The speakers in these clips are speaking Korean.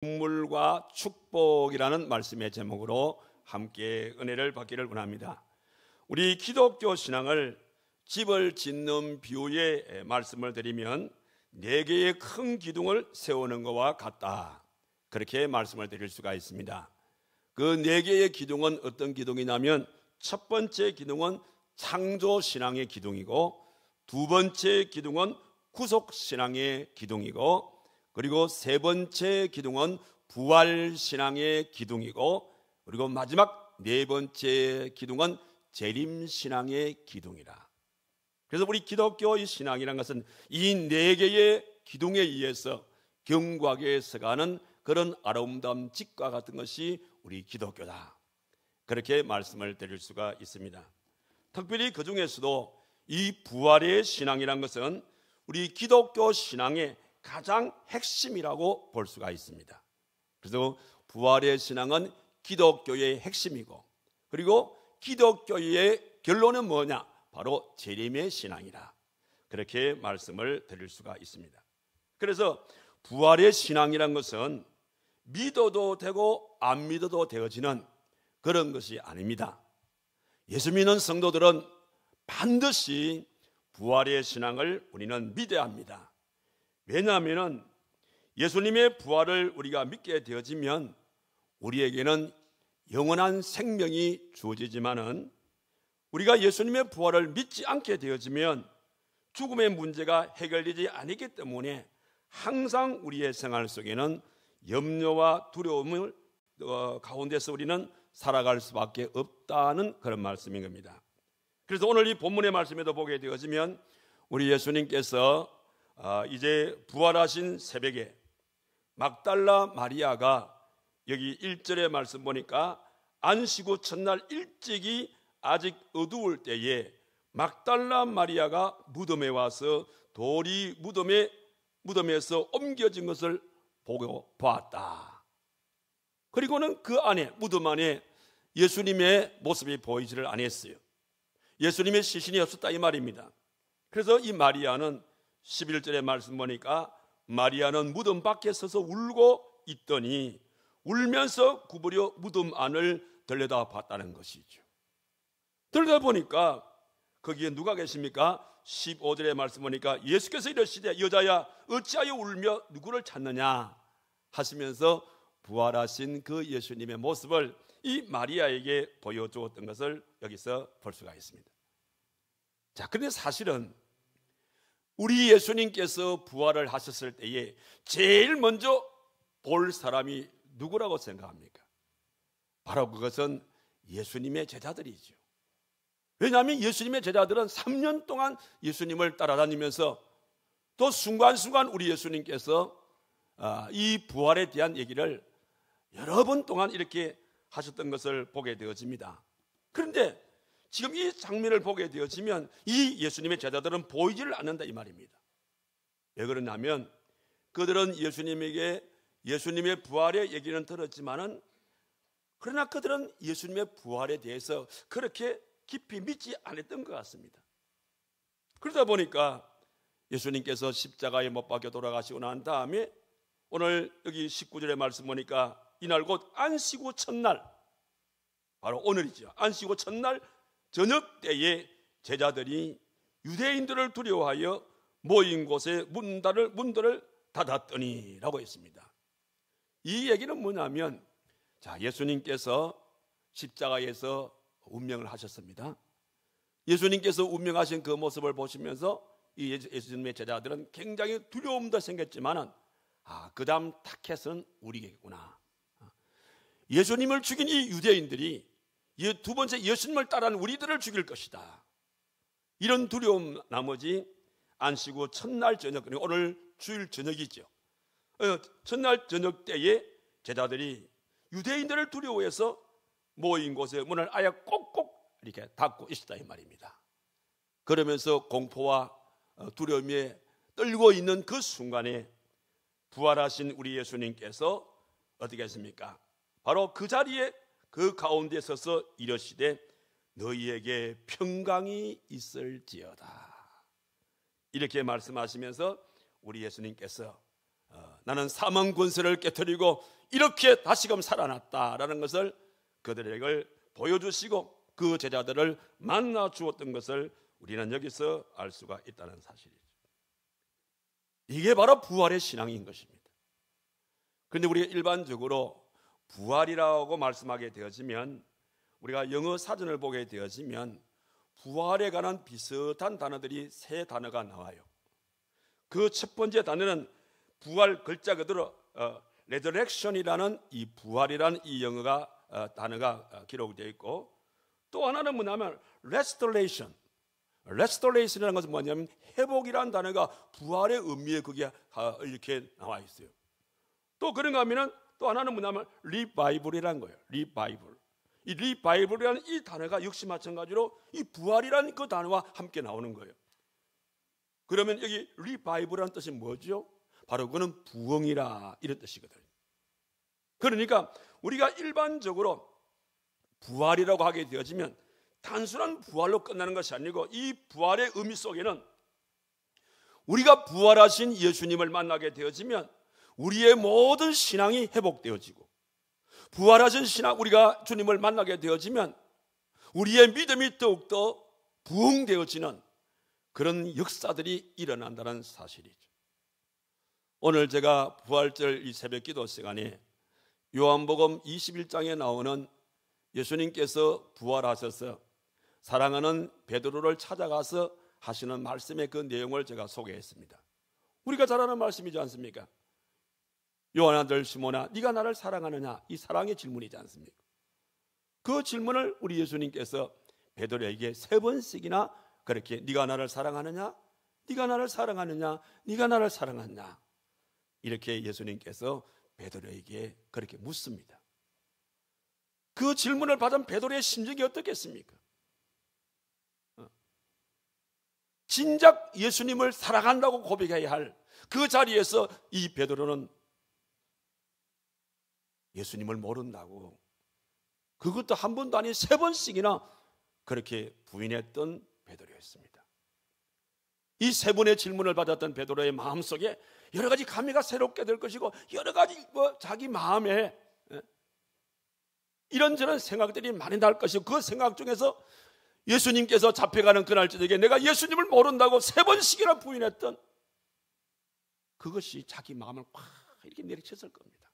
선물과 축복이라는 말씀의 제목으로 함께 은혜를 받기를 원합니다. 우리 기독교 신앙을 집을 짓는 비유의 말씀을 드리면 4개의 큰 기둥을 세우는 것과 같다, 그렇게 말씀을 드릴 수가 있습니다. 그 4개의 기둥은 어떤 기둥이냐면, 첫 번째 기둥은 창조신앙의 기둥이고, 두 번째 기둥은 구속신앙의 기둥이고, 그리고 세 번째 기둥은 부활신앙의 기둥이고, 그리고 마지막 네 번째 기둥은 재림신앙의 기둥이라. 그래서 우리 기독교의 신앙이라는 것은 이 4개의 기둥에 의해서 견고하게 서가는 그런 아름다운 집과 같은 것이 우리 기독교다, 그렇게 말씀을 드릴 수가 있습니다. 특별히 그 중에서도 이 부활의 신앙이라는 것은 우리 기독교 신앙의 가장 핵심이라고 볼 수가 있습니다. 그래서 부활의 신앙은 기독교의 핵심이고, 그리고 기독교의 결론은 뭐냐? 바로 재림의 신앙이라, 그렇게 말씀을 드릴 수가 있습니다. 그래서 부활의 신앙이란 것은 믿어도 되고 안 믿어도 되어지는 그런 것이 아닙니다. 예수 믿는 성도들은 반드시 부활의 신앙을 우리는 믿어야 합니다. 왜냐하면 예수님의 부활을 우리가 믿게 되어지면 우리에게는 영원한 생명이 주어지지만은, 우리가 예수님의 부활을 믿지 않게 되어지면 죽음의 문제가 해결되지 않기 때문에 항상 우리의 생활 속에는 염려와 두려움을 가운데서 우리는 살아갈 수밖에 없다는 그런 말씀인 겁니다. 그래서 오늘 이 본문의 말씀에도 보게 되어지면 우리 예수님께서 이제 부활하신 새벽에 막달라 마리아가, 여기 1절의 말씀 보니까 안식 후 첫날 일찍이 아직 어두울 때에 막달라 마리아가 무덤에 와서 돌이 무덤에서 옮겨진 것을 보고 보았다. 그리고는 그 안에, 무덤 안에 예수님의 모습이 보이지를 않았어요. 예수님의 시신이 없었다, 이 말입니다. 그래서 이 마리아는 11절의 말씀 보니까 마리아는 무덤 밖에 서서 울고 있더니 울면서 구부려 무덤 안을 들여다 봤다는 것이죠. 들여다 보니까 거기에 누가 계십니까? 15절의 말씀 보니까 예수께서 이르시되 여자야 어찌하여 울며 누구를 찾느냐 하시면서 부활하신 그 예수님의 모습을 이 마리아에게 보여주었던 것을 여기서 볼 수가 있습니다. 자, 그런데 사실은 우리 예수님께서 부활을 하셨을 때에 제일 먼저 볼 사람이 누구라고 생각합니까? 바로 그것은 예수님의 제자들이죠. 왜냐하면 예수님의 제자들은 3년 동안 예수님을 따라다니면서 또 순간순간 우리 예수님께서 이 부활에 대한 얘기를 여러 번 동안 이렇게 하셨던 것을 보게 되어집니다. 그런데 지금 이 장면을 보게 되어지면 이 예수님의 제자들은 보이지를 않는다, 이 말입니다. 왜 그러냐면 그들은 예수님에게 예수님의 부활의 얘기는 들었지만은, 그러나 그들은 예수님의 부활에 대해서 그렇게 깊이 믿지 않았던 것 같습니다. 그러다 보니까 예수님께서 십자가에 못 박혀 돌아가시고 난 다음에 오늘 여기 19절의 말씀 보니까 이날 곧 안식 후 첫날, 바로 오늘이죠. 안식 후 첫날 저녁 때에 제자들이 유대인들을 두려워하여 모인 곳에 문들을 닫았더니 라고 했습니다. 이 얘기는 뭐냐면, 자, 예수님께서 십자가에서 운명을 하셨습니다. 예수님께서 운명하신 그 모습을 보시면서 이 예수님의 제자들은 굉장히 두려움도 생겼지만은, 그 다음 타켓은 우리겠구나. 예수님을 죽인 이 유대인들이 두 번째 예수님을 따라하는 우리들을 죽일 것이다. 이런 두려움 나머지 안식 후 첫날 저녁, 오늘 주일 저녁이죠. 첫날 저녁 때에 제자들이 유대인들을 두려워해서 모인 곳에 문을 아예 꼭꼭 이렇게 닫고 있었다, 이 말입니다. 그러면서 공포와 두려움에 떨고 있는 그 순간에 부활하신 우리 예수님께서 어떻게 했습니까? 바로 그 자리에 그 가운데 서서 이르시되 너희에게 평강이 있을지어다, 이렇게 말씀하시면서 우리 예수님께서 나는 사망 권세를 깨뜨리고 이렇게 다시금 살아났다라는 것을 그들에게 보여주시고 그 제자들을 만나 주었던 것을 우리는 여기서 알 수가 있다는 사실이죠. 이게 바로 부활의 신앙인 것입니다. 그런데 우리가 일반적으로 부활이라고 말씀하게 되어지면, 우리가 영어 사전을 보게 되어지면 부활에 관한 비슷한 단어들이 세 단어가 나와요. 그 첫 번째 단어는 부활 글자 그대로 resurrection이라는 이 부활이라는 이 영어가 단어가 기록되어 있고, 또 하나는 뭐냐면 restoration. restoration이라는 것은 뭐냐면 회복이라는 단어가 부활의 의미에 그게 이렇게 나와 있어요. 또 그런가 하면은 또 하나는 뭐냐면 revival이라는 거예요. revival. 이 revival이라는 이 단어가 역시 마찬가지로 이 부활이라는 그 단어와 함께 나오는 거예요. 그러면 여기 revival이라는 뜻이 뭐죠? 바로 그는 부흥이라 이런 뜻이거든요. 그러니까 우리가 일반적으로 부활이라고 하게 되어지면 단순한 부활로 끝나는 것이 아니고, 이 부활의 의미 속에는 우리가 부활하신 예수님을 만나게 되어지면 우리의 모든 신앙이 회복되어지고, 부활하신 신앙, 우리가 주님을 만나게 되어지면 우리의 믿음이 더욱더 부흥되어지는 그런 역사들이 일어난다는 사실이죠. 오늘 제가 부활절 이 새벽 기도 시간에 요한복음 21장에 나오는 예수님께서 부활하셔서 사랑하는 베드로를 찾아가서 하시는 말씀의 그 내용을 제가 소개했습니다. 우리가 잘 아는 말씀이지 않습니까? 요한 아들 시몬아, 네가 나를 사랑하느냐? 이 사랑의 질문이지 않습니까? 그 질문을 우리 예수님께서 베드로에게 세 번씩이나 그렇게 네가 나를 사랑하느냐? 네가 나를 사랑하느냐? 네가 나를 사랑하느냐? 이렇게 예수님께서 베드로에게 그렇게 묻습니다. 그 질문을 받은 베드로의 심정이 어떻겠습니까? 진작 예수님을 사랑한다고 고백해야 할 그 자리에서 이 베드로는 예수님을 모른다고, 그것도 한 번도 아닌 세 번씩이나 그렇게 부인했던 베드로였습니다. 이 세 번의 질문을 받았던 베드로의 마음속에 여러 가지 감회가 새롭게 될 것이고, 여러 가지 자기 마음에 이런저런 생각들이 많이 날 것이고, 그 생각 중에서 예수님께서 잡혀가는 그날 저녁에 내가 예수님을 모른다고 세 번씩이나 부인했던 그것이 자기 마음을 꽉 이렇게 내리쳤을 겁니다.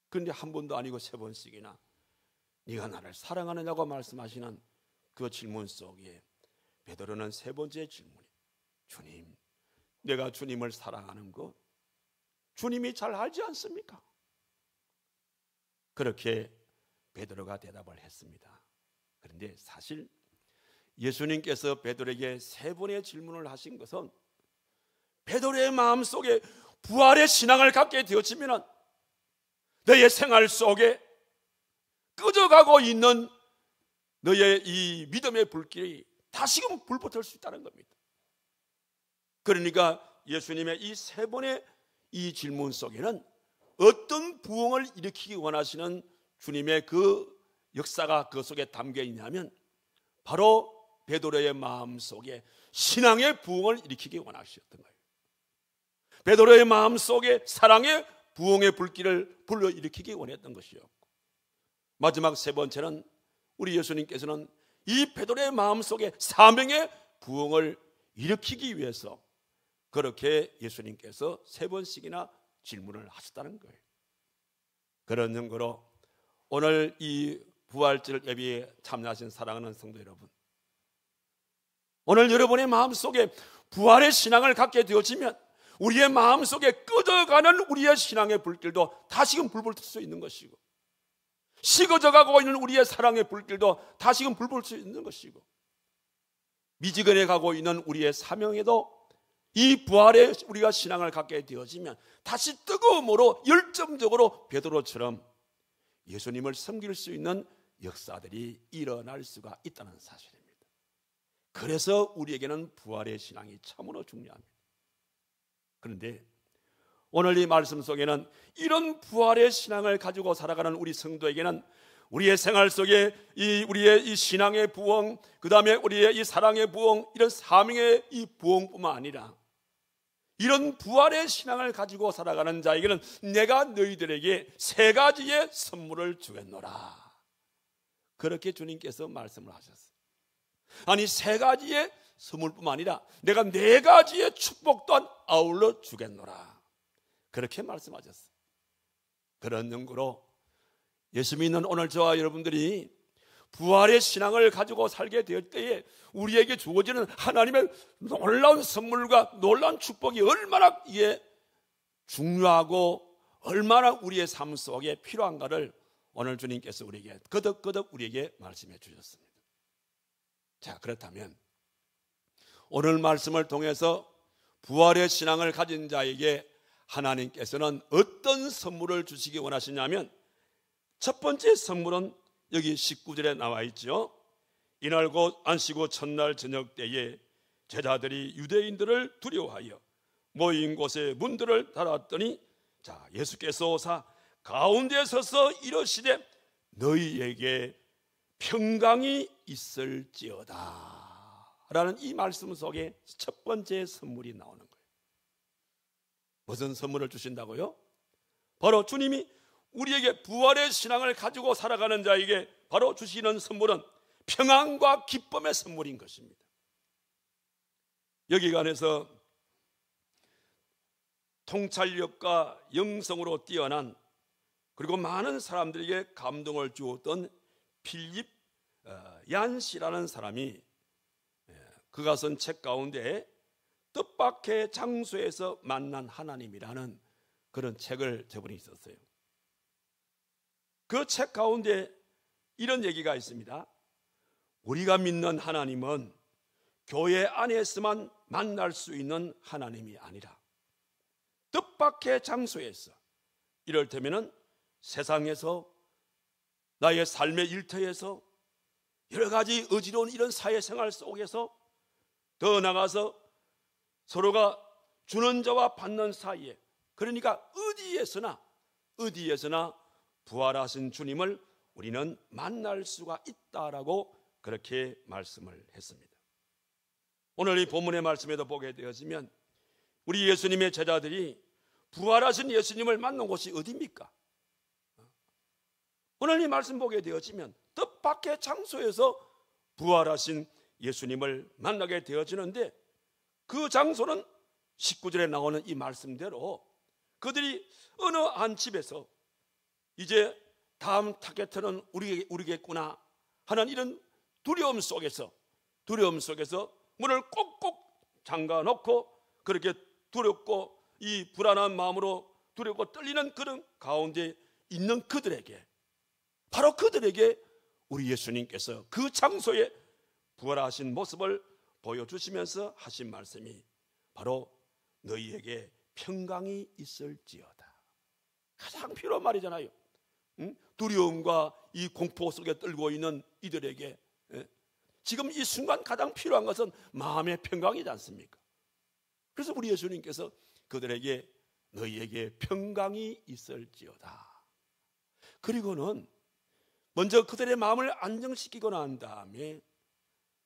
그런데 한 번도 아니고 세 번씩이나 네가 나를 사랑하느냐고 말씀하시는 그 질문 속에 베드로는 세 번째 질문이, 주님, 내가 주님을 사랑하는 것 주님이 잘 알지 않습니까? 그렇게 베드로가 대답을 했습니다. 그런데 사실 예수님께서 베드로에게 세 번의 질문을 하신 것은 베드로의 마음속에 부활의 신앙을 갖게 되어지면 너의 생활 속에 꺼져가고 있는 너의 이 믿음의 불길이 다시금 불붙을 수 있다는 겁니다. 그러니까 예수님의 이 세 번의 이 질문 속에는 어떤 부흥을 일으키기 원하시는 주님의 그 역사가 그 속에 담겨 있냐면, 바로 베드로의 마음 속에 신앙의 부흥을 일으키기 원하셨던 거예요. 베드로의 마음 속에 사랑의 부흥의 불길을 불러일으키기 원했던 것이었고, 마지막 세 번째는 우리 예수님께서는 이 베드로의 마음 속에 사명의 부흥을 일으키기 위해서 그렇게 예수님께서 세 번씩이나 질문을 하셨다는 거예요. 그런 증거로 오늘 이 부활절 예배에 참여하신 사랑하는 성도 여러분, 오늘 여러분의 마음속에 부활의 신앙을 갖게 되어지면 우리의 마음속에 꺼져가는 우리의 신앙의 불길도 다시금 불붙을 수 있는 것이고, 식어져가고 있는 우리의 사랑의 불길도 다시금 불붙을 수 있는 것이고, 미지근해 가고 있는 우리의 사명에도 이 부활의 우리가 신앙을 갖게 되어지면 다시 뜨거움으로 열정적으로 베드로처럼 예수님을 섬길 수 있는 역사들이 일어날 수가 있다는 사실입니다. 그래서 우리에게는 부활의 신앙이 참으로 중요합니다. 그런데 오늘 이 말씀 속에는 이런 부활의 신앙을 가지고 살아가는 우리 성도에게는 우리의 생활 속에 우리의 이 신앙의 부흥, 그 다음에 우리의 이 사랑의 부흥, 이런 사명의 이 부흥뿐만 아니라 이런 부활의 신앙을 가지고 살아가는 자에게는 내가 너희들에게 세 가지의 선물을 주겠노라. 그렇게 주님께서 말씀을 하셨어요. 아니, 세 가지의 선물뿐만 아니라 내가 네 가지의 축복 또한 아울러 주겠노라. 그렇게 말씀하셨어요. 그런 연구로 예수 믿는 오늘 저와 여러분들이 부활의 신앙을 가지고 살게 될 때에 우리에게 주어지는 하나님의 놀라운 선물과 놀라운 축복이 얼마나 이게 중요하고 얼마나 우리의 삶 속에 필요한가를 오늘 주님께서 우리에게 거듭거듭 우리에게 말씀해 주셨습니다. 자, 그렇다면 오늘 말씀을 통해서 부활의 신앙을 가진 자에게 하나님께서는 어떤 선물을 주시기 원하시냐면, 첫 번째 선물은 여기 19절에 나와 있죠. 이날 곧 안식구 첫날 저녁 때에 제자들이 유대인들을 두려워하여 모인 곳에 문들을 닫았더니, 자, 예수께서 오사 가운데 서서 이러시되 너희에게 평강이 있을지어다 라는 이 말씀 속에 첫 번째 선물이 나오는 거예요. 무슨 선물을 주신다고요? 바로 주님이 우리에게 부활의 신앙을 가지고 살아가는 자에게 바로 주시는 선물은 평안과 기쁨의 선물인 것입니다. 여기 관해서 통찰력과 영성으로 뛰어난, 그리고 많은 사람들에게 감동을 주었던 필립 얀시라는 사람이 그가 쓴 책 가운데 뜻밖의 장소에서 만난 하나님이라는 그런 책을 저번에 있었어요. 그 책 가운데 이런 얘기가 있습니다. 우리가 믿는 하나님은 교회 안에서만 만날 수 있는 하나님이 아니라 뜻밖의 장소에서, 이를테면은 세상에서, 나의 삶의 일터에서, 여러 가지 어지러운 이런 사회생활 속에서, 더 나아가서 서로가 주는 자와 받는 사이에, 그러니까 어디에서나 부활하신 주님을 우리는 만날 수가 있다라고 그렇게 말씀을 했습니다. 오늘 이 본문의 말씀에도 보게 되어지면 우리 예수님의 제자들이 부활하신 예수님을 만난 곳이 어디입니까? 오늘 이 말씀 보게 되어지면 뜻밖의 장소에서 부활하신 예수님을 만나게 되어지는데, 그 장소는 19절에 나오는 이 말씀대로 그들이 어느 한 집에서 이제 다음 타겟은 우리겠구나 하는 이런 두려움 속에서 문을 꼭꼭 잠가놓고 그렇게 두렵고 이 불안한 마음으로 두렵고 떨리는 그런 가운데 있는 그들에게, 바로 그들에게 우리 예수님께서 그 장소에 부활하신 모습을 보여주시면서 하신 말씀이 바로 너희에게 평강이 있을지어다. 가장 필요한 말이잖아요. 두려움과 이 공포 속에 떨고 있는 이들에게 지금 이 순간 가장 필요한 것은 마음의 평강이지 않습니까? 그래서 우리 예수님께서 그들에게 너희에게 평강이 있을지어다. 그리고는 먼저 그들의 마음을 안정시키고 난 다음에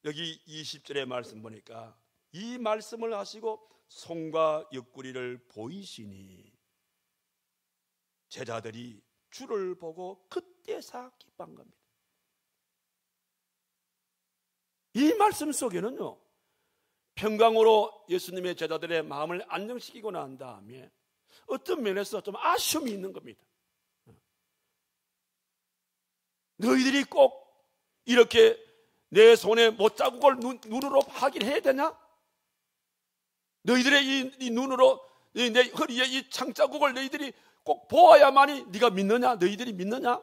여기 20절의 말씀 보니까 이 말씀을 하시고 손과 옆구리를 보이시니 제자들이 주를 보고 그때사 기뻐한 겁니다. 이 말씀 속에는요, 평강으로 예수님의 제자들의 마음을 안정시키고 난 다음에 어떤 면에서 좀 아쉬움이 있는 겁니다. 너희들이 꼭 이렇게 내 손에 못자국을 눈으로 확인해야 되냐? 너희들의 이 눈으로 내 허리에 이 창자국을 너희들이 꼭 보아야만이 네가 믿느냐? 너희들이 믿느냐?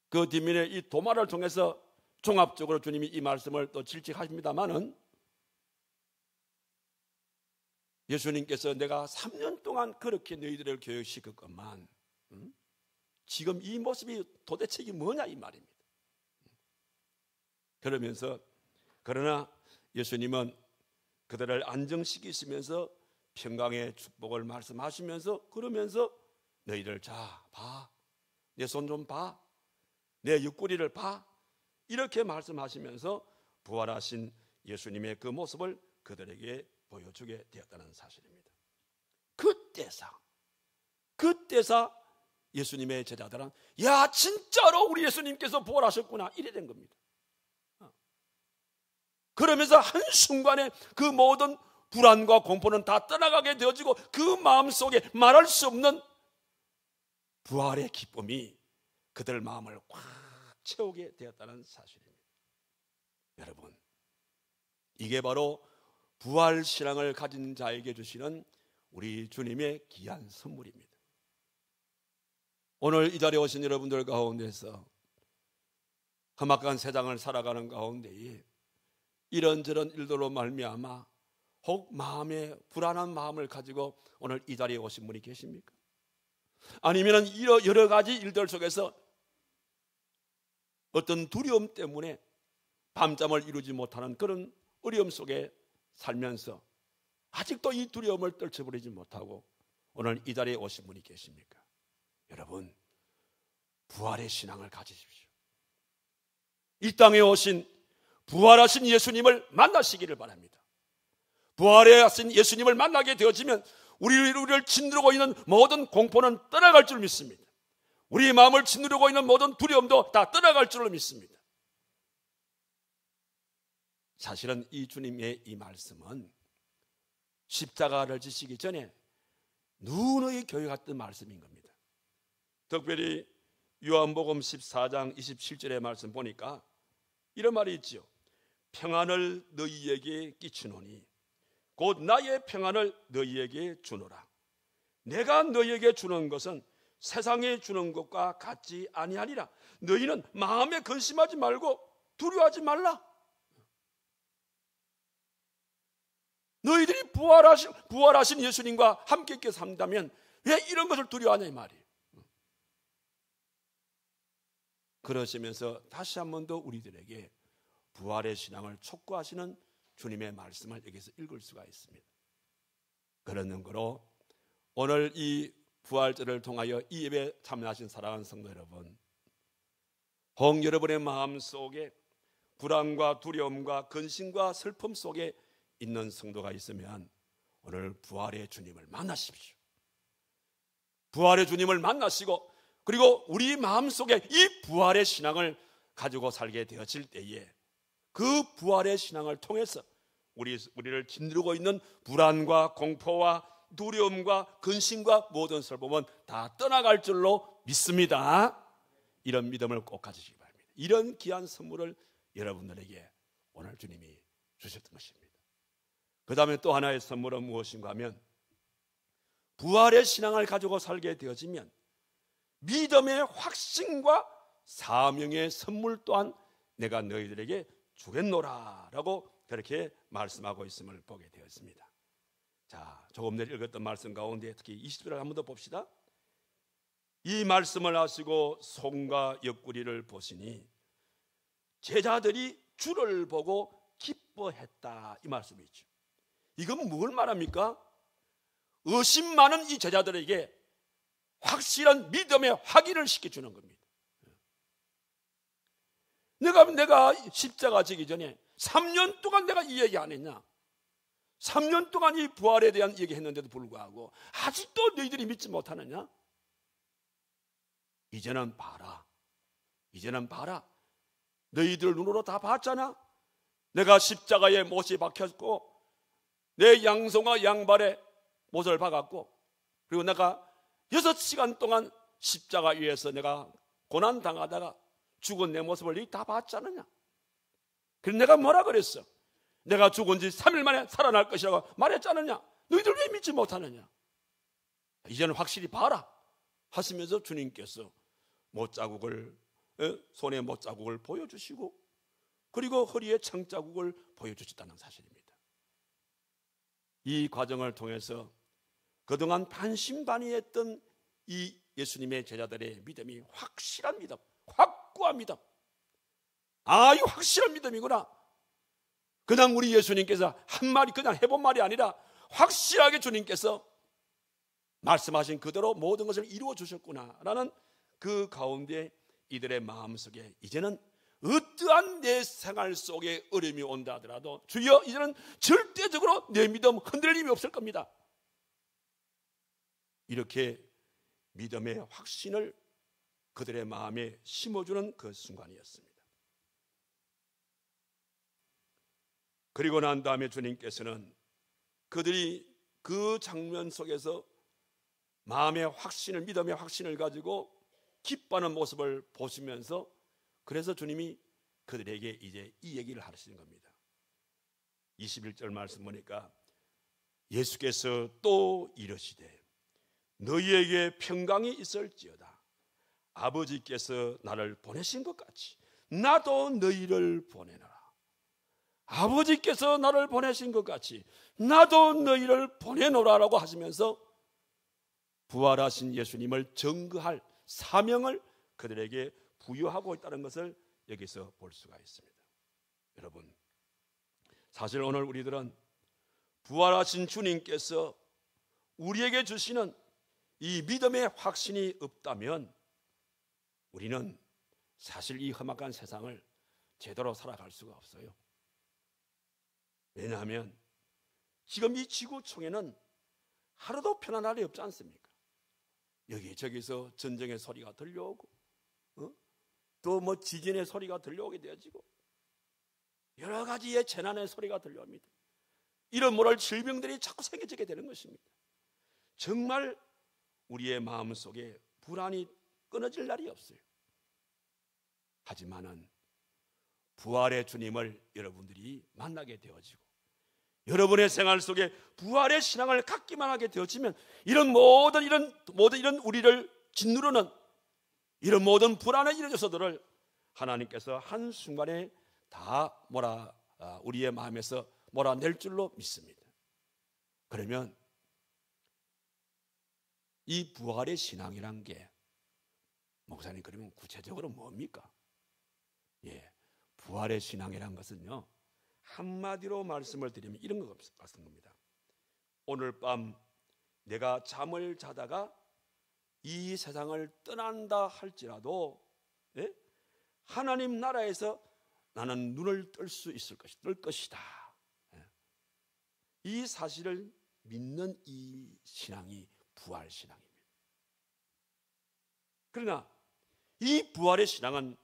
그 뒷면에 이 도마를 통해서 종합적으로 주님이 이 말씀을 또 질책하십니다마는, 예수님께서 내가 3년 동안 그렇게 너희들을 교육시켰건만 지금 이 모습이 도대체 이게 뭐냐 이 말입니다. 그러면서 그러나 예수님은 그들을 안정시키시면서 평강의 축복을 말씀하시면서 그러면서 너희들 자 봐, 내 손 좀 봐, 내 옆구리를 봐, 이렇게 말씀하시면서 부활하신 예수님의 그 모습을 그들에게 보여주게 되었다는 사실입니다. 그때사 예수님의 제자들은 야, 진짜로 우리 예수님께서 부활하셨구나, 이래 된 겁니다. 그러면서 한순간에 그 모든 불안과 공포는 다 떠나가게 되어지고 그 마음속에 말할 수 없는 부활의 기쁨이 그들 마음을 꽉 채우게 되었다는 사실입니다. 여러분, 이게 바로 부활신앙을 가진 자에게 주시는 우리 주님의 귀한 선물입니다. 오늘 이 자리에 오신 여러분들 가운데서 험악한 세상을 살아가는 가운데에 이런저런 일들로 말미암아 혹 마음에 불안한 마음을 가지고 오늘 이 자리에 오신 분이 계십니까? 아니면 여러 가지 일들 속에서 어떤 두려움 때문에 밤잠을 이루지 못하는 그런 어려움 속에 살면서 아직도 이 두려움을 떨쳐버리지 못하고 오늘 이 자리에 오신 분이 계십니까? 여러분, 부활의 신앙을 가지십시오. 이 땅에 오신 부활하신 예수님을 만나시기를 바랍니다. 부활하신 예수님을 만나게 되어지면 우리를 짓누르고 있는 모든 공포는 떠나갈 줄 믿습니다. 우리 마음을 짓누르고 있는 모든 두려움도 다 떠나갈 줄로 믿습니다. 사실은 이 주님의 이 말씀은 십자가를 지시기 전에 누누이 교육했던 말씀인 겁니다. 특별히 요한복음 14장 27절의 말씀 보니까 이런 말이 있지요. 평안을 너희에게 끼치노니 곧 나의 평안을 너희에게 주노라. 내가 너희에게 주는 것은 세상에 주는 것과 같지 아니하니라. 너희는 마음에 근심하지 말고 두려워하지 말라. 너희들이 부활하신 예수님과 함께 있게 산다면 왜 이런 것을 두려워하냐 이 말이에요. 그러시면서 다시 한 번 더 우리들에게 부활의 신앙을 촉구하시는 주님의 말씀을 여기서 읽을 수가 있습니다. 그런 연고로 오늘 이 부활절을 통하여 이 예배에 참여하신 사랑하는 성도 여러분, 혹 여러분의 마음속에 불안과 두려움과 근심과 슬픔 속에 있는 성도가 있으면 오늘 부활의 주님을 만나십시오. 부활의 주님을 만나시고 그리고 우리 마음속에 이 부활의 신앙을 가지고 살게 되어질 때에 그 부활의 신앙을 통해서 우리를 짓누르고 있는 불안과 공포와 두려움과 근심과 모든 슬픔은 다 떠나갈 줄로 믿습니다. 이런 믿음을 꼭 가지시기 바랍니다. 이런 귀한 선물을 여러분들에게 오늘 주님이 주셨던 것입니다. 그 다음에 또 하나의 선물은 무엇인가 하면 부활의 신앙을 가지고 살게 되어지면 믿음의 확신과 사명의 선물 또한 내가 너희들에게 주겠노라 라고 그렇게 말씀하고 있음을 보게 되었습니다. 자, 조금 전에 읽었던 말씀 가운데 특히 20절을 한 번 더 봅시다. 이 말씀을 하시고 손과 옆구리를 보시니 제자들이 주를 보고 기뻐했다, 이 말씀이죠. 이건 뭘 말합니까? 의심 많은 이 제자들에게 확실한 믿음의 확인을 시켜주는 겁니다. 내가 십자가 지기 전에 3년 동안 내가 이 얘기 안 했냐? 3년 동안 이 부활에 대한 얘기했는데도 불구하고 아직도 너희들이 믿지 못하느냐? 이제는 봐라. 너희들 눈으로 다 봤잖아. 내가 십자가에 못이 박혔고 내 양손과 양발에 못을 박았고 그리고 내가 6시간 동안 십자가 위에서 내가 고난당하다가 죽은 내 모습을 너희 다 봤지 않느냐? 그래서 내가 뭐라 그랬어? 내가 죽은 지 3일 만에 살아날 것이라고 말했지 않느냐? 너희들 왜 믿지 못하느냐? 이제는 확실히 봐라 하시면서 주님께서 못자국을, 손에 못자국을 보여주시고 그리고 허리에 청자국을 보여주셨다는 사실입니다. 이 과정을 통해서 그동안 반신반의했던 이 예수님의 제자들의 믿음이 확실한 믿음, 확고한 믿음. 아, 이 확실한 믿음이구나. 그냥 우리 예수님께서 한 말이 그냥 해본 말이 아니라 확실하게 주님께서 말씀하신 그대로 모든 것을 이루어 주셨구나라는 그 가운데 이들의 마음속에 이제는 어떠한 내 생활 속에 어려움이 온다 하더라도 주여 이제는 절대적으로 내 믿음 흔들림이 없을 겁니다. 이렇게 믿음의 확신을 그들의 마음에 심어주는 그 순간이었습니다. 그리고 난 다음에 주님께서는 그들이 그 장면 속에서 마음의 확신을, 믿음의 확신을 가지고 기뻐하는 모습을 보시면서 그래서 주님이 그들에게 이제 이 얘기를 하시는 겁니다. 21절 말씀 보니까 예수께서 또 이르시되 너희에게 평강이 있을지어다. 아버지께서 나를 보내신 것 같이 나도 너희를 보내노라. 아버지께서 나를 보내신 것 같이 나도 너희를 보내노라라고 하시면서 부활하신 예수님을 증거할 사명을 그들에게 부여하고 있다는 것을 여기서 볼 수가 있습니다. 여러분, 사실 오늘 우리들은 부활하신 주님께서 우리에게 주시는 이 믿음의 확신이 없다면 우리는 사실 이 험악한 세상을 제대로 살아갈 수가 없어요. 왜냐하면 지금 이 지구촌에는 하루도 편안한 날이 없지 않습니까? 여기저기서 전쟁의 소리가 들려오고 또 뭐 지진의 소리가 들려오게 되어지고 여러 가지의 재난의 소리가 들려옵니다. 이런 모ral 질병들이 자꾸 생겨지게 되는 것입니다. 정말 우리의 마음속에 불안이 끊어질 날이 없어요. 하지만은 부활의 주님을 여러분들이 만나게 되어지고 여러분의 생활 속에 부활의 신앙을 갖기만 하게 되어지면 이런 모든 우리를 짓누르는 이런 모든 불안의 이런 요소들을 하나님께서 한순간에 다 우리의 마음에서 몰아낼 줄로 믿습니다. 그러면 이 부활의 신앙이란 게 목사님 그러면 구체적으로 뭡니까? 부활의 신앙이란 것은요, 한마디로 말씀을 드리면 이런 것 같은 겁니다. 오늘 밤 내가 잠을 자다가 이 세상을 떠난다 할지라도 하나님 나라에서 나는 눈을 뜰 수 있을 것이다. 이 사실을 믿는 이 신앙이 부활 신앙입니다. 그러나 이 부활의 신앙은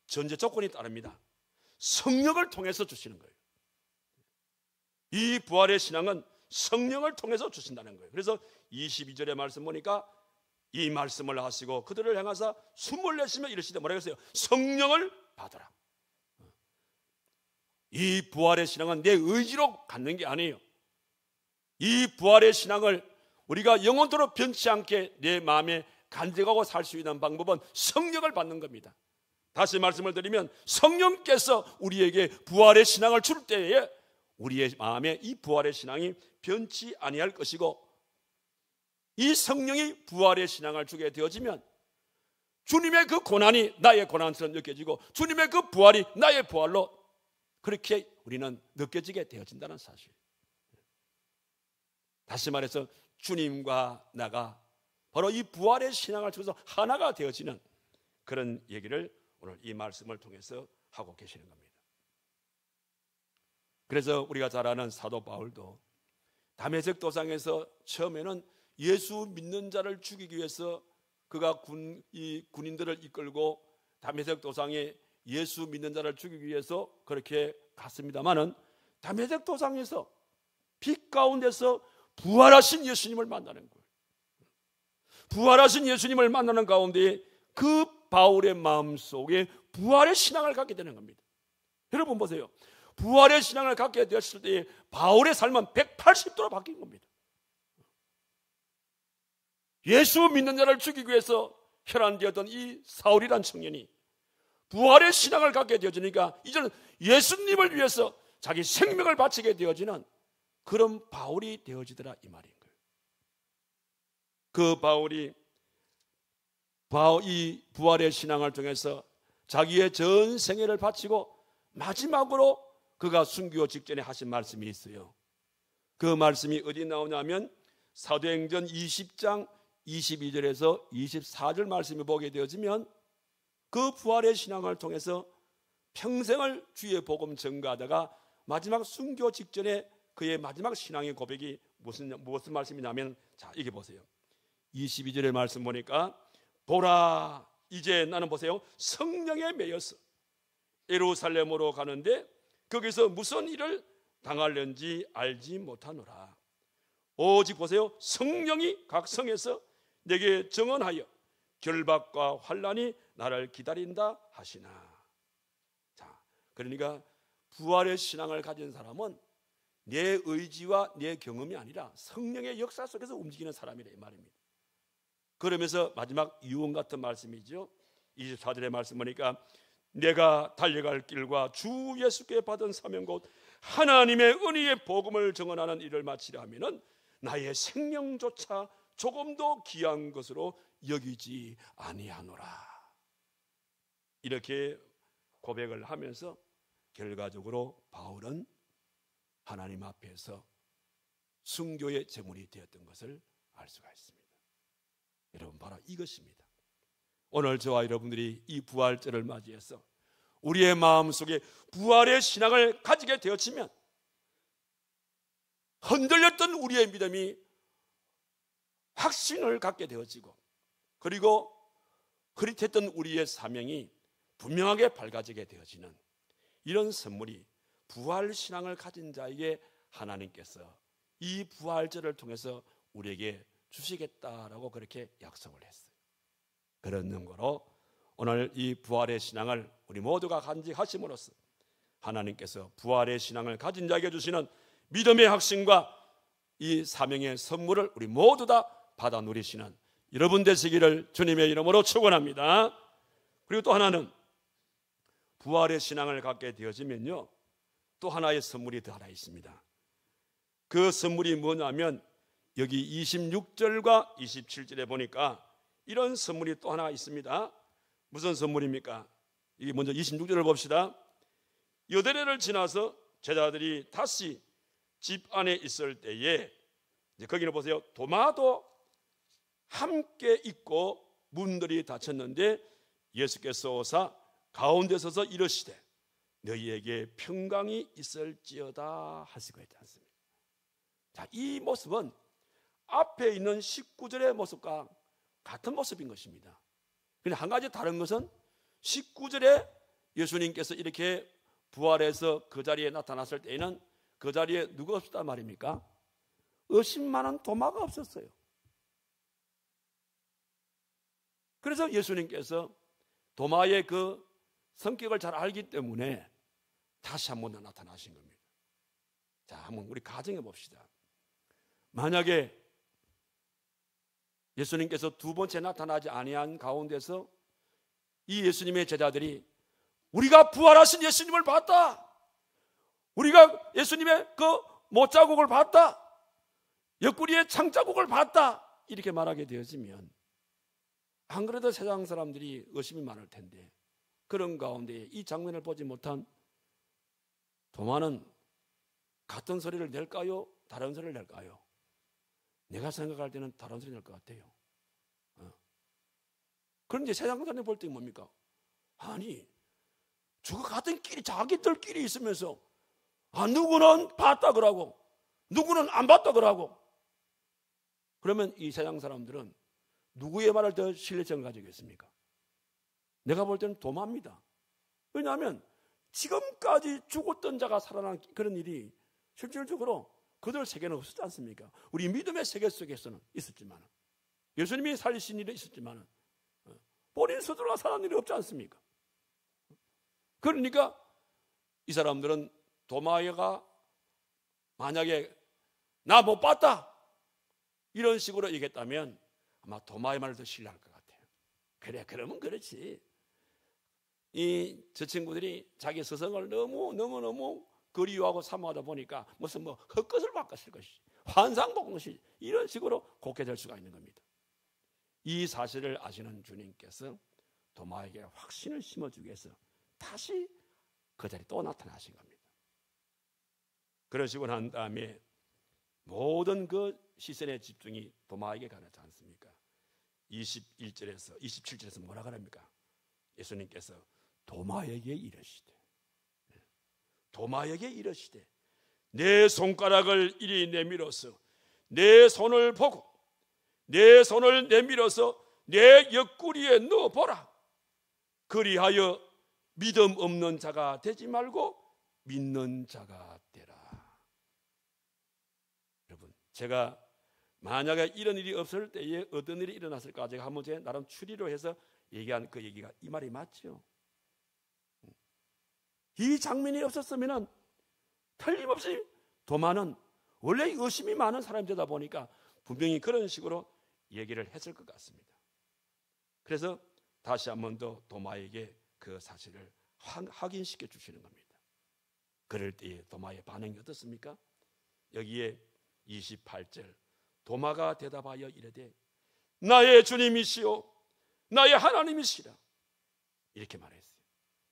전제 조건이 따릅니다. 성령을 통해서 주시는 거예요. 이 부활의 신앙은 성령을 통해서 주신다는 거예요. 그래서 22절의 말씀 보니까 이 말씀을 하시고 그들을 향하사 숨을 내쉬며 이르시되 뭐라고 했어요? 성령을 받으라. 이 부활의 신앙은 내 의지로 갖는 게 아니에요. 이 부활의 신앙을 우리가 영원토록 변치 않게 내 마음에 간직하고 살 수 있는 방법은 성령을 받는 겁니다. 다시 말씀을 드리면 성령께서 우리에게 부활의 신앙을 줄 때에 우리의 마음에 이 부활의 신앙이 변치 아니할 것이고, 이 성령이 부활의 신앙을 주게 되어지면 주님의 그 고난이 나의 고난처럼 느껴지고 주님의 그 부활이 나의 부활로 그렇게 우리는 느껴지게 되어진다는 사실. 다시 말해서 주님과 나가 바로 이 부활의 신앙을 통해서 하나가 되어지는 그런 얘기를 오늘 이 말씀을 통해서 하고 계시는 겁니다. 그래서 우리가 잘 아는 사도 바울도 다메섹 도상에서 처음에는 예수 믿는 자를 죽이기 위해서 그가 군인들을 이끌고 다메섹 도상에 예수 믿는 자를 죽이기 위해서 그렇게 갔습니다마는 다메섹 도상에서 빛 가운데서 부활하신 예수님을 만나는 거예요. 부활하신 예수님을 만나는 가운데 그 바울의 마음속에 부활의 신앙을 갖게 되는 겁니다. 여러분 보세요. 부활의 신앙을 갖게 되었을 때 바울의 삶은 180도로 바뀐 겁니다. 예수 믿는 자를 죽이기 위해서 혈안되었던 이 사울이란 청년이 부활의 신앙을 갖게 되어지니까 이제는 예수님을 위해서 자기 생명을 바치게 되어지는 그런 바울이 되어지더라 이 말인 거예요. 그 바울이 이 부활의 신앙을 통해서 자기의 전 생애를 바치고 마지막으로 그가 순교 직전에 하신 말씀이 있어요. 그 말씀이 어디 나오냐면 사도행전 20장 22절에서 24절 말씀을 보게 되어지면 그 부활의 신앙을 통해서 평생을 주의 복음 전가하다가 마지막 순교 직전에 그의 마지막 신앙의 고백이 무슨 말씀이냐면, 자, 이게 보세요. 22절의 말씀 보니까, 보라, 이제 나는 보세요, 성령에 매여서 예루살렘으로 가는데 거기서 무슨 일을 당하려는지 알지 못하노라. 오직 보세요, 성령이 각 성에서 내게 증언하여 결박과 환난이 나를 기다린다 하시나. 자, 그러니까 부활의 신앙을 가진 사람은 내 의지와 내 경험이 아니라 성령의 역사 속에서 움직이는 사람이라 이 말입니다. 그러면서 마지막 유언 같은 말씀이죠. 24절의 말씀 보니까, 내가 달려갈 길과 주 예수께 받은 사명 곧 하나님의 은혜의 복음을 증언하는 일을 마치려 하면은 나의 생명조차 조금도 귀한 것으로 여기지 아니하노라. 이렇게 고백을 하면서 결과적으로 바울은 하나님 앞에서 순교의 제물이 되었던 것을 알 수가 있습니다. 여러분, 바로 이것입니다. 오늘 저와 여러분들이 이 부활절을 맞이해서 우리의 마음속에 부활의 신앙을 가지게 되어지면 흔들렸던 우리의 믿음이 확신을 갖게 되어지고, 그리고 흐릿했던 우리의 사명이 분명하게 밝아지게 되어지는 이런 선물이 부활 신앙을 가진 자에게 하나님께서 이 부활절을 통해서 우리에게 주시겠다라고 그렇게 약속을 했어요. 그런 능거로 오늘 이 부활의 신앙을 우리 모두가 간직하심으로써 하나님께서 부활의 신앙을 가진 자에게 주시는 믿음의 확신과 이 사명의 선물을 우리 모두 다 받아 누리시는 여러분 되시기를 주님의 이름으로 축원합니다. 그리고 또 하나는, 부활의 신앙을 갖게 되어지면요, 또 하나의 선물이 더 하나 있습니다. 그 선물이 뭐냐면, 여기 26절과 27절에 보니까 이런 선물이 또 하나 있습니다. 무슨 선물입니까? 이게 먼저 26절을 봅시다. 여대레를 지나서 제자들이 다시 집 안에 있을 때에, 이제 거기는 보세요, 도마도 함께 있고 문들이 닫혔는데 예수께서 오사 가운데 서서 이르시되 너희에게 평강이 있을지어다 하시고 있지 않습니까? 자, 이 모습은 앞에 있는 19절의 모습과 같은 모습인 것입니다. 그런데 한 가지 다른 것은 19절에 예수님께서 이렇게 부활해서 그 자리에 나타났을 때에는 그 자리에 누가 없었단 말입니까? 의심 많은 도마가 없었어요. 그래서 예수님께서 도마의 그 성격을 잘 알기 때문에 다시 한 번 더 나타나신 겁니다. 자, 한번 우리 가정해 봅시다. 만약에 예수님께서 두 번째 나타나지 아니한 가운데서 이 예수님의 제자들이 우리가 부활하신 예수님을 봤다, 우리가 예수님의 그 못자국을 봤다, 옆구리의 창자국을 봤다, 이렇게 말하게 되어지면 안 그래도 세상 사람들이 의심이 많을 텐데, 그런 가운데 이 장면을 보지 못한 도마는 같은 소리를 낼까요? 다른 소리를 낼까요? 내가 생각할 때는 다른 소리 낼 것 같아요. 그런데 세상 사람이 볼 때 뭡니까? 아니, 저거 같은 끼리 자기들끼리 있으면서 누구는 봤다 그러고 누구는 안 봤다 그러고, 그러면 이 세상 사람들은 누구의 말을 더 신뢰성을 가지고 있습니까? 내가 볼 때는 도마입니다. 왜냐하면 지금까지 죽었던 자가 살아난 그런 일이 실질적으로 그들 세계는 없었지 않습니까? 우리 믿음의 세계 속에서는 있었지만, 예수님이 살리신 일이 있었지만 본인 스스로가 살아난 일이 없지 않습니까? 그러니까 이 사람들은 도마가 만약에 나 못 봤다 이런 식으로 얘기했다면 아마 도마의 말을 더 신뢰할 것 같아요. 그래, 그러면 그렇지. 저 친구들이 자기 스승을 너무 그리워하고 사모하다 보니까 무슨 헛것을 바꿨을 것이지, 환상복것이 이런 식으로 곡해될 수가 있는 겁니다. 이 사실을 아시는 주님께서 도마에게 확신을 심어주기 위해서 다시 그 자리에 또 나타나신 겁니다. 그러시고 난 다음에 모든 그 시선의 집중이 도마에게 가지 않습니까? 27절에서 뭐라 그럽니까? 예수님께서 도마에게 이르시되, 도마에게 이르시되 내 손가락을 이리 내밀어서 내 손을 보고 내 손을 내밀어서 내 옆구리에 넣어보라. 그리하여 믿음 없는 자가 되지 말고 믿는 자가 되라. 여러분, 제가 만약에 이런 일이 없을 때에 어떤 일이 일어났을까? 제가 한번 제 나름 추리로 해서 얘기한 그 얘기가 이 말이 맞죠? 이 장면이 없었으면 틀림없이 도마는 원래 의심이 많은 사람이 되다 보니까 분명히 그런 식으로 얘기를 했을 것 같습니다. 그래서 다시 한 번 더 도마에게 그 사실을 확인시켜 주시는 겁니다. 그럴 때에 도마의 반응이 어떻습니까? 여기에 28절 도마가 대답하여 이르되 나의 주님이시오 나의 하나님이시라 이렇게 말했어요.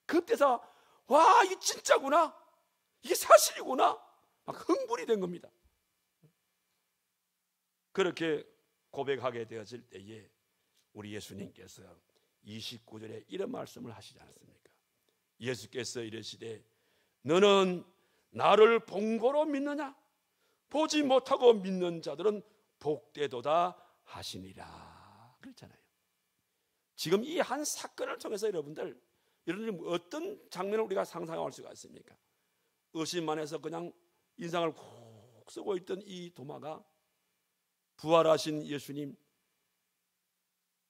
그때서 와, 이게 진짜구나, 이게 사실이구나, 막 흥분이 된 겁니다. 그렇게 고백하게 되어질 때에 우리 예수님께서 29절에 이런 말씀을 하시지 않았습니까? 예수께서 이르시되 너는 나를 본 거로 믿느냐? 보지 못하고 믿는 자들은 복되도다 하시니라 그랬잖아요. 지금 이 한 사건을 통해서 여러분들 어떤 장면을 우리가 상상할 수가 있습니까? 의심만 해서 그냥 인상을 콕 쓰고 있던 이 도마가 부활하신 예수님,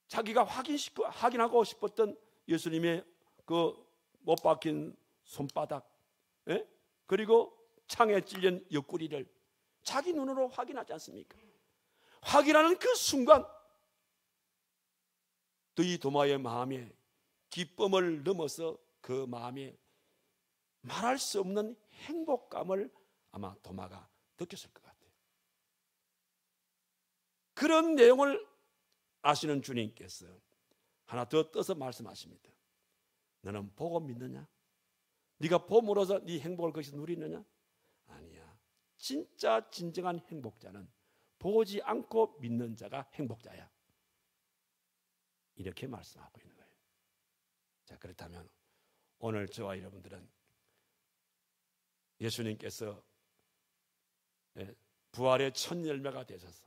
자기가 확인하고 싶었던 예수님의 그 못 박힌 손바닥, 그리고 창에 찔린 옆구리를 자기 눈으로 확인하지 않습니까? 확인하는 그 순간 또 이 도마의 마음에 기쁨을 넘어서 그 마음에 말할 수 없는 행복감을 아마 도마가 느꼈을 것 같아요. 그런 내용을 아시는 주님께서 하나 더 떠서 말씀하십니다. 너는 보고 믿느냐? 네가 봄으로서 네 행복을 거기서 누리느냐? 아니야. 진짜 진정한 행복자는 보지 않고 믿는 자가 행복자야. 이렇게 말씀하고 있는 거예요. 자, 그렇다면 오늘 저와 여러분들은 예수님께서 부활의 첫 열매가 되셔서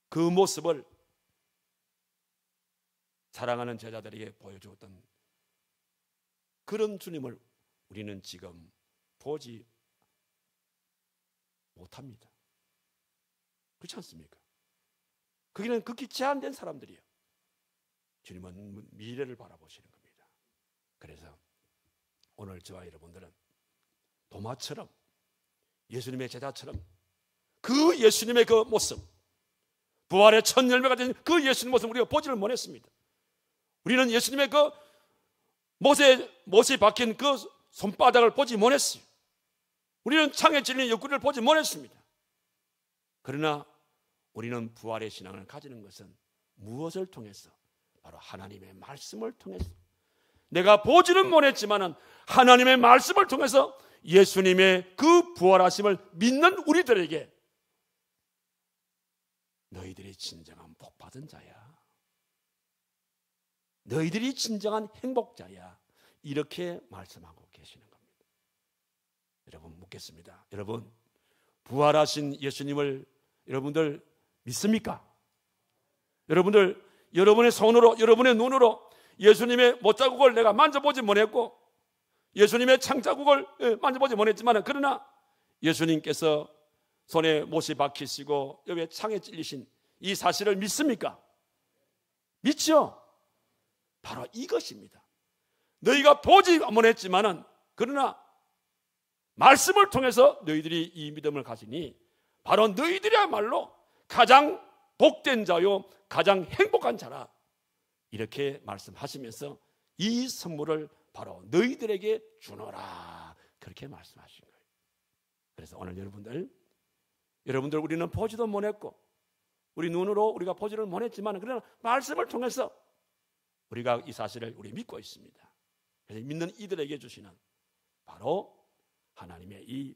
그 모습을 사랑하는 제자들에게 보여주었던 그런 주님을 우리는 지금 보지 못합니다. 그렇지 않습니까? 거기는 극히 제한된 사람들이에요. 주님은 미래를 바라보시는 겁니다. 그래서 오늘 저와 여러분들은 도마처럼 예수님의 제자처럼 그 예수님의 그 모습, 부활의 첫 열매가 된 그 예수님 모습을 우리가 보지를 못했습니다. 우리는 예수님의 그 못에 박힌 그 손바닥을 보지 못했어요. 우리는 창에 찔린 옆구리를 보지 못했습니다. 그러나 우리는 부활의 신앙을 가지는 것은 무엇을 통해서? 바로 하나님의 말씀을 통해서. 내가 보지는 못했지만 하나님의 말씀을 통해서 예수님의 그 부활하심을 믿는 우리들에게 너희들이 진정한 복받은 자야, 너희들이 진정한 행복자야, 이렇게 말씀하고 계시는 겁니다. 여러분, 묻겠습니다. 여러분, 부활하신 예수님을 여러분들 믿습니까? 여러분들, 여러분의 손으로, 여러분의 눈으로 예수님의 못자국을 내가 만져보지 못했고 예수님의 창자국을 만져보지 못했지만, 그러나 예수님께서 손에 못이 박히시고 여기에 창에 찔리신 이 사실을 믿습니까? 믿죠? 바로 이것입니다. 너희가 보지 못했지만은 그러나 말씀을 통해서 너희들이 이 믿음을 가지니 바로 너희들이야말로 가장 복된 자요 가장 행복한 자라, 이렇게 말씀하시면서 이 선물을 바로 너희들에게 주노라, 그렇게 말씀하신 거예요. 그래서 오늘 여러분들 우리는 보지도 못했고 우리 눈으로 우리가 보지를 못했지만 그러나 말씀을 통해서 우리가 이 사실을 우리 믿고 있습니다. 그래서 믿는 이들에게 주시는 바로 하나님의 이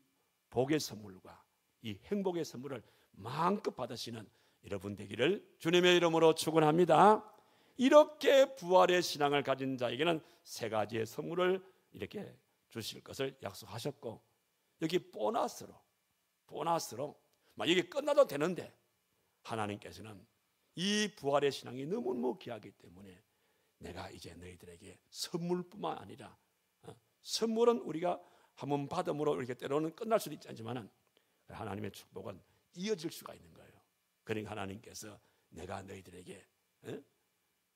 복의 선물과 이 행복의 선물을 마음껏 받으시는 여러분 되기를 주님의 이름으로 축원합니다. 이렇게 부활의 신앙을 가진 자에게는 세 가지의 선물을 이렇게 주실 것을 약속하셨고, 여기 보너스로 막 이게 끝나도 되는데 하나님께서는 이 부활의 신앙이 너무너무 귀하기 때문에 내가 이제 너희들에게 선물뿐만 아니라, 선물은 우리가 한번 받음으로 이렇게 때로는 끝날 수도 있지만 하나님의 축복은 이어질 수가 있는 거예요. 그러니까 하나님께서 내가 너희들에게,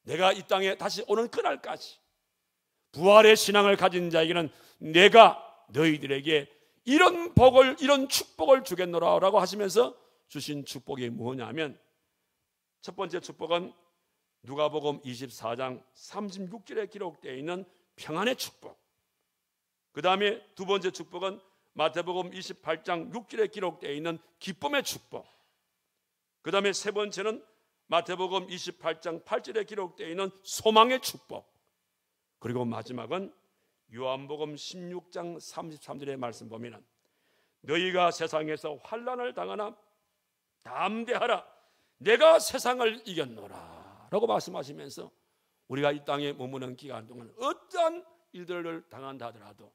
내가 이 땅에 다시 오는 그날까지 부활의 신앙을 가진 자에게는 내가 너희들에게 이런 복을, 이런 축복을 주겠노라 라고 하시면서 주신 축복이 뭐냐면, 첫 번째 축복은 누가복음 24장 36절에 기록되어 있는 평안의 축복. 그 다음에 두 번째 축복은 마태복음 28장 6절에 기록되어 있는 기쁨의 축복. 그 다음에 세 번째는 마태복음 28장 8절에 기록되어 있는 소망의 축복. 그리고 마지막은 요한복음 16장 33절의 말씀 보면 너희가 세상에서 환난을 당하나 담대하라 내가 세상을 이겼노라 라고 말씀하시면서 우리가 이 땅에 머무는 기간 동안 어떠한 일들을 당한다 하더라도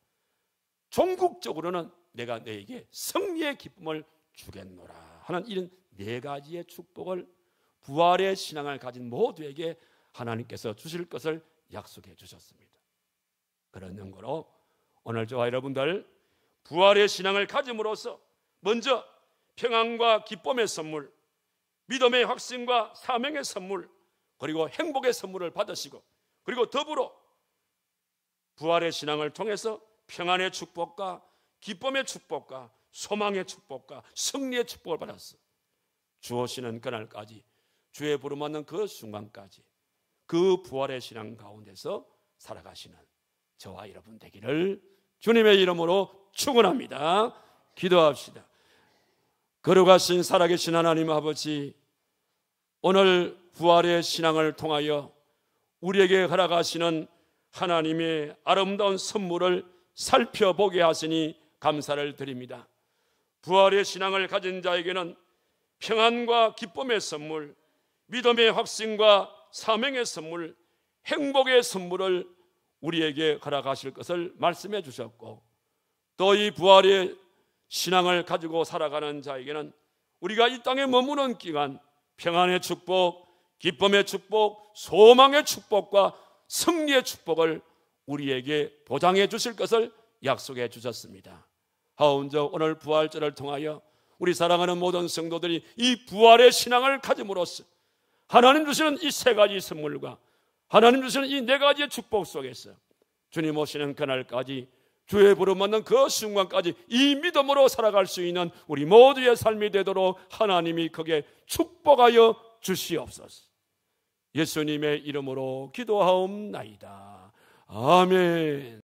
종국적으로는 내가 너에게 승리의 기쁨을 주겠노라 하는 이런 네 가지의 축복을 부활의 신앙을 가진 모두에게 하나님께서 주실 것을 약속해 주셨습니다. 그런 연고로 오늘 저와 여러분들 부활의 신앙을 가짐으로써 먼저 평안과 기쁨의 선물, 믿음의 확신과 사명의 선물, 그리고 행복의 선물을 받으시고, 그리고 더불어 부활의 신앙을 통해서 평안의 축복과 기쁨의 축복과 소망의 축복과 승리의 축복을 받았어. 주오시는 그날까지, 주의 부름받는 그 순간까지 그 부활의 신앙 가운데서 살아가시는 저와 여러분 되기를 주님의 이름으로 축원합니다. 기도합시다. 거룩하신 살아계신 하나님 아버지, 오늘 부활의 신앙을 통하여 우리에게 허락하시는 하나님의 아름다운 선물을 살펴보게 하시니 감사를 드립니다. 부활의 신앙을 가진 자에게는 평안과 기쁨의 선물, 믿음의 확신과 사명의 선물, 행복의 선물을 우리에게 허락하실 것을 말씀해 주셨고, 또 이 부활의 신앙을 가지고 살아가는 자에게는 우리가 이 땅에 머무는 기간 평안의 축복, 기쁨의 축복, 소망의 축복과 승리의 축복을 우리에게 보장해 주실 것을 약속해 주셨습니다. 하온저 오늘 부활절을 통하여 우리 사랑하는 모든 성도들이 이 부활의 신앙을 가짐으로써 하나님 주시는 이 세 가지 선물과 하나님 주시는 이 네 가지의 축복 속에서 주님 오시는 그날까지 주의 부름받는 그 순간까지 이 믿음으로 살아갈 수 있는 우리 모두의 삶이 되도록 하나님이 크게 축복하여 주시옵소서. 예수님의 이름으로 기도하옵나이다. 아멘.